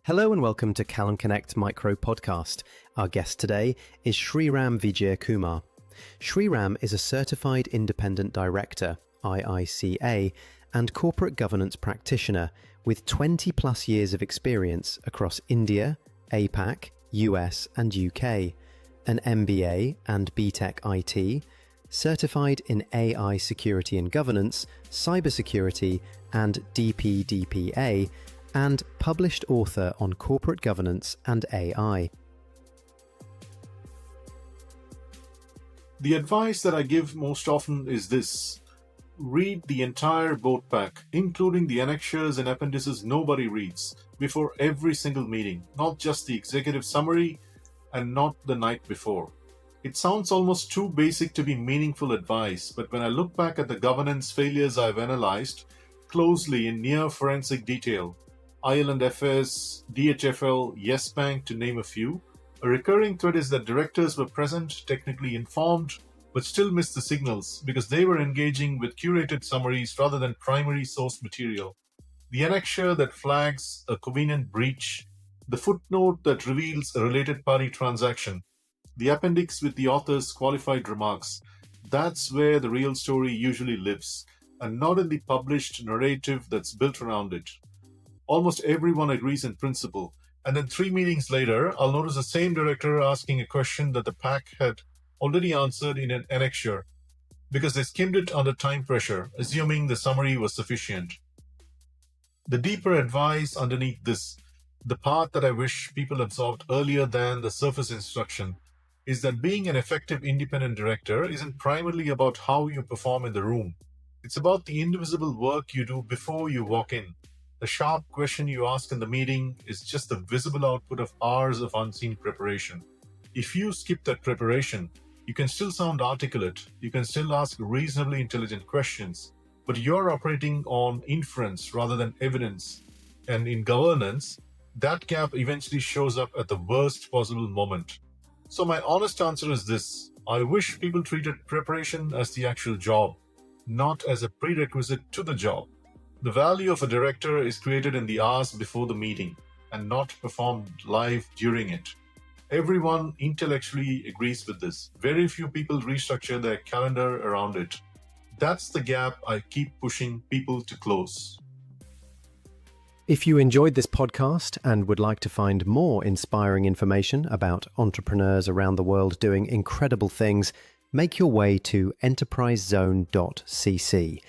Hello and welcome to Calum Connect Micro Podcast. Our guest today is Sriram Vijayakumar. Sriram is a Certified Independent Director, IICA, and Corporate Governance Practitioner with 20 plus years of experience across India, APAC, US and UK, an MBA and BTech IT, certified in AI Security and Governance, Cybersecurity and DPDPA, and published author on corporate governance and AI. The advice that I give most often is this: read the entire board pack, including the annexures and appendices nobody reads, before every single meeting, not just the executive summary and not the night before. It sounds almost too basic to be meaningful advice, but when I look back at the governance failures I've analyzed closely in near forensic detail, Ireland FS, DHFL, Yes Bank, to name a few, a recurring thread is that directors were present, technically informed, but still missed the signals because they were engaging with curated summaries rather than primary source material. The annexure that flags a covenant breach, the footnote that reveals a related party transaction, the appendix with the author's qualified remarks, that's where the real story usually lives, and not in the published narrative that's built around it. Almost everyone agrees in principle, and then 3 meetings later, I'll notice the same director asking a question that the pack had already answered in an annexure, because they skimmed it under time pressure, assuming the summary was sufficient. The deeper advice underneath this, the part that I wish people absorbed earlier than the surface instruction, is that being an effective independent director isn't primarily about how you perform in the room. It's about the indivisible work you do before you walk in. The sharp question you ask in the meeting is just the visible output of hours of unseen preparation. If you skip that preparation, you can still sound articulate, you can still ask reasonably intelligent questions, but you're operating on inference rather than evidence. And in governance, that gap eventually shows up at the worst possible moment. So my honest answer is this: I wish people treated preparation as the actual job, not as a prerequisite to the job. The value of a director is created in the hours before the meeting and not performed live during it. Everyone intellectually agrees with this. Very few people restructure their calendar around it. That's the gap I keep pushing people to close. If you enjoyed this podcast and would like to find more inspiring information about entrepreneurs around the world doing incredible things, make your way to enterprisezone.cc.